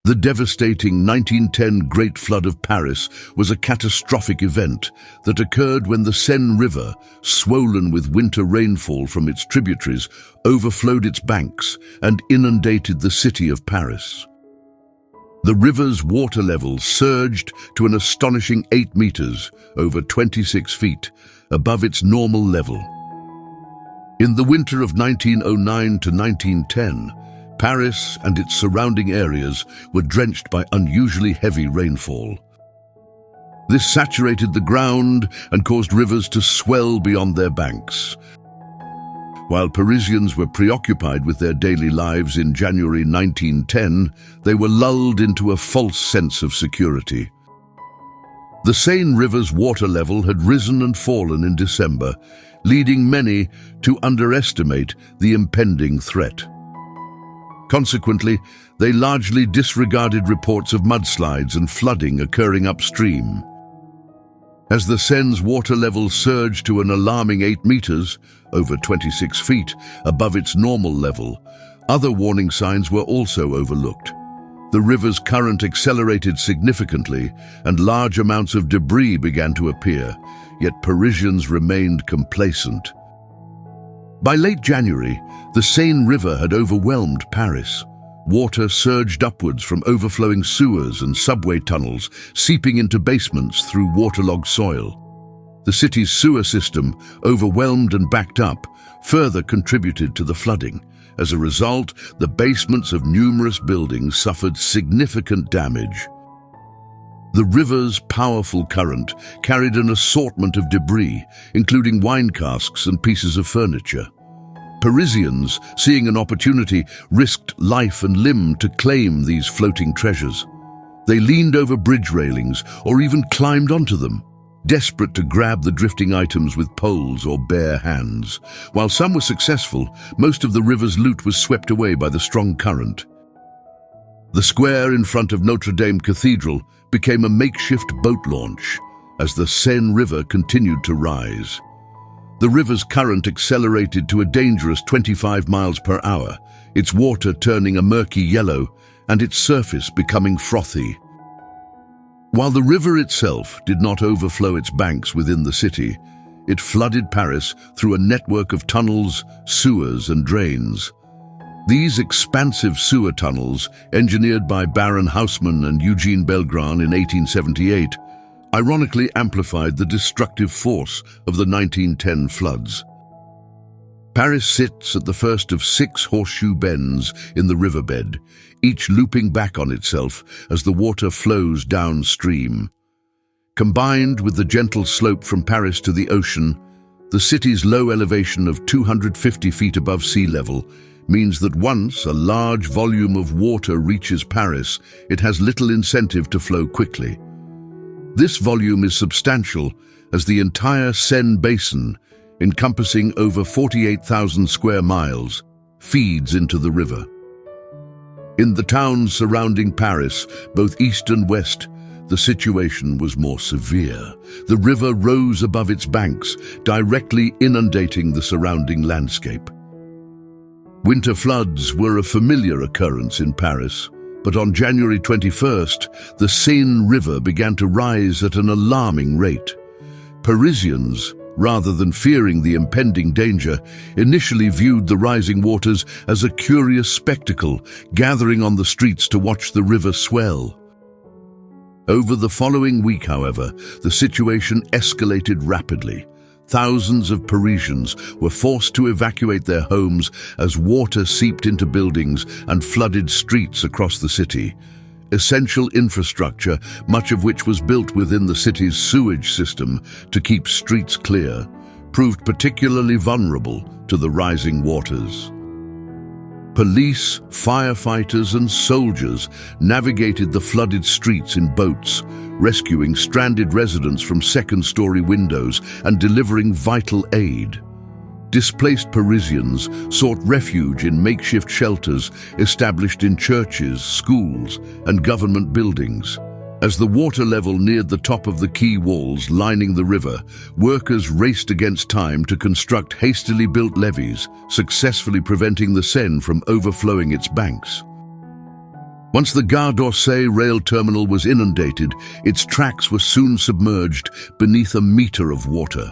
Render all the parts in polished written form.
The devastating 1910 Great Flood of Paris was a catastrophic event that occurred when the Seine River, swollen with winter rainfall from its tributaries, overflowed its banks and inundated the city of Paris. The river's water level surged to an astonishing 8 meters, over 26 feet, above its normal level. In the winter of 1909 to 1910, Paris and its surrounding areas were drenched by unusually heavy rainfall. This saturated the ground and caused rivers to swell beyond their banks. While Parisians were preoccupied with their daily lives in January 1910, they were lulled into a false sense of security. The Seine River's water level had risen and fallen in December, leading many to underestimate the impending threat. Consequently, they largely disregarded reports of mudslides and flooding occurring upstream. As the Seine's water level surged to an alarming 8 meters, over 26 feet, above its normal level, other warning signs were also overlooked. The river's current accelerated significantly, and large amounts of debris began to appear, yet Parisians remained complacent. By late January, the Seine River had overwhelmed Paris. Water surged upwards from overflowing sewers and subway tunnels, seeping into basements through waterlogged soil. The city's sewer system, overwhelmed and backed up, further contributed to the flooding. As a result, the basements of numerous buildings suffered significant damage. The river's powerful current carried an assortment of debris, including wine casks and pieces of furniture. Parisians, seeing an opportunity, risked life and limb to claim these floating treasures. They leaned over bridge railings or even climbed onto them, desperate to grab the drifting items with poles or bare hands. While some were successful, most of the river's loot was swept away by the strong current. The square in front of Notre Dame Cathedral became a makeshift boat launch as the Seine River continued to rise. The river's current accelerated to a dangerous 25 miles per hour, its water turning a murky yellow and its surface becoming frothy. While the river itself did not overflow its banks within the city, it flooded Paris through a network of tunnels, sewers, and drains. These expansive sewer tunnels, engineered by Baron Haussmann and Eugene Belgrand in 1878, ironically amplified the destructive force of the 1910 floods. Paris sits at the first of 6 horseshoe bends in the riverbed, each looping back on itself as the water flows downstream. Combined with the gentle slope from Paris to the ocean, the city's low elevation of 250 feet above sea level means that once a large volume of water reaches Paris, it has little incentive to flow quickly. This volume is substantial, as the entire Seine basin, encompassing over 48,000 square miles, feeds into the river. In the towns surrounding Paris, both east and west, the situation was more severe. The river rose above its banks, directly inundating the surrounding landscape. Winter floods were a familiar occurrence in Paris, but on January 21st, the Seine River began to rise at an alarming rate. Parisians, rather than fearing the impending danger, initially viewed the rising waters as a curious spectacle, gathering on the streets to watch the river swell. Over the following week, however, the situation escalated rapidly. Thousands of Parisians were forced to evacuate their homes as water seeped into buildings and flooded streets across the city. Essential infrastructure, much of which was built within the city's sewage system to keep streets clear, proved particularly vulnerable to the rising waters. Police, firefighters, and soldiers navigated the flooded streets in boats, rescuing stranded residents from second-story windows and delivering vital aid. Displaced Parisians sought refuge in makeshift shelters established in churches, schools, and government buildings. As the water level neared the top of the quay walls lining the river, workers raced against time to construct hastily built levees, successfully preventing the Seine from overflowing its banks. Once the Gare d'Orsay rail terminal was inundated, its tracks were soon submerged beneath a meter of water.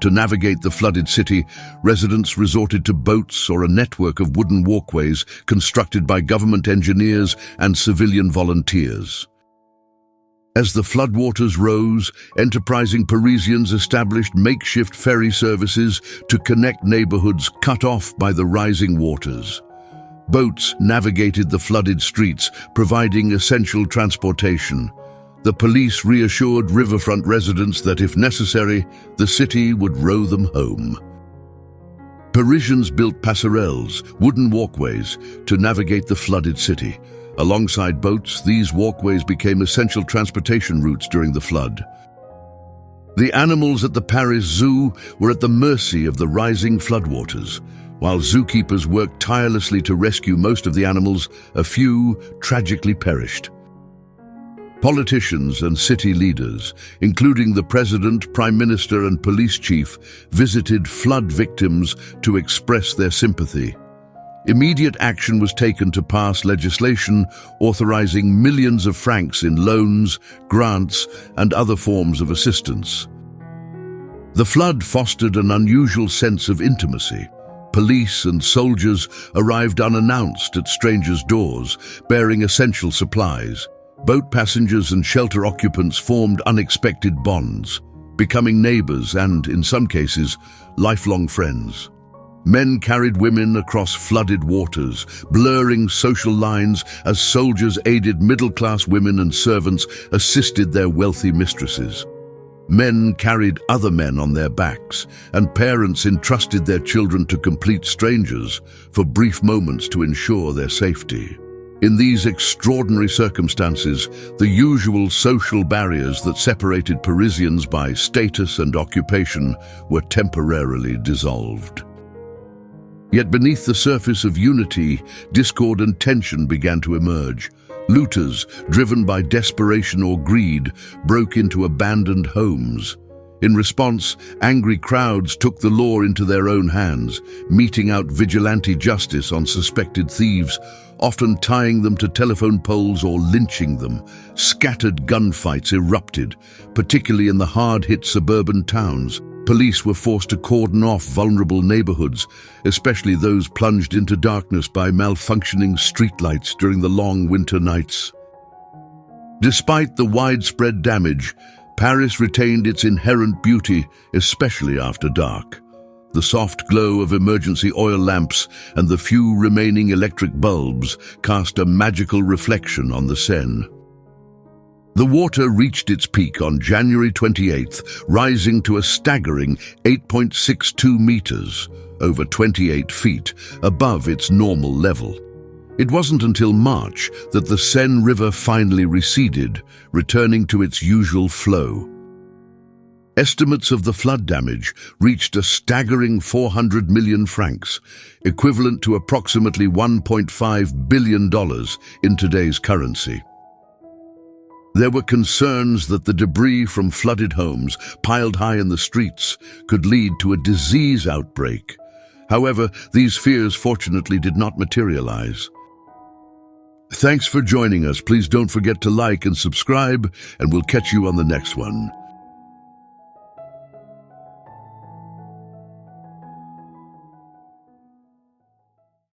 To navigate the flooded city, residents resorted to boats or a network of wooden walkways constructed by government engineers and civilian volunteers. As the floodwaters rose, enterprising Parisians established makeshift ferry services to connect neighborhoods cut off by the rising waters. Boats navigated the flooded streets, providing essential transportation. The police reassured riverfront residents that if necessary, the city would row them home. Parisians built passerelles, wooden walkways, to navigate the flooded city. Alongside boats, these walkways became essential transportation routes during the flood. The animals at the Paris Zoo were at the mercy of the rising floodwaters. While zookeepers worked tirelessly to rescue most of the animals, a few tragically perished. Politicians and city leaders, including the president, prime minister, and police chief, visited flood victims to express their sympathy. Immediate action was taken to pass legislation authorizing millions of francs in loans, grants, and other forms of assistance. The flood fostered an unusual sense of intimacy. Police and soldiers arrived unannounced at strangers' doors, bearing essential supplies. Boat passengers and shelter occupants formed unexpected bonds, becoming neighbors and, in some cases, lifelong friends. Men carried women across flooded waters, blurring social lines as soldiers aided middle-class women and servants assisted their wealthy mistresses. Men carried other men on their backs, and parents entrusted their children to complete strangers for brief moments to ensure their safety. In these extraordinary circumstances, the usual social barriers that separated Parisians by status and occupation were temporarily dissolved. Yet beneath the surface of unity, discord and tension began to emerge. Looters, driven by desperation or greed, broke into abandoned homes. In response, angry crowds took the law into their own hands, meting out vigilante justice on suspected thieves, often tying them to telephone poles or lynching them. Scattered gunfights erupted, particularly in the hard-hit suburban towns. Police were forced to cordon off vulnerable neighborhoods, especially those plunged into darkness by malfunctioning streetlights during the long winter nights. Despite the widespread damage, Paris retained its inherent beauty, especially after dark. The soft glow of emergency oil lamps and the few remaining electric bulbs cast a magical reflection on the Seine. The water reached its peak on January 28th, rising to a staggering 8.62 meters, over 28 feet, above its normal level. It wasn't until March that the Seine River finally receded, returning to its usual flow. Estimates of the flood damage reached a staggering 400 million francs, equivalent to approximately $1.5 billion in today's currency. There were concerns that the debris from flooded homes, piled high in the streets, could lead to a disease outbreak. However, these fears fortunately did not materialize. Thanks for joining us. Please don't forget to like and subscribe, and we'll catch you on the next one.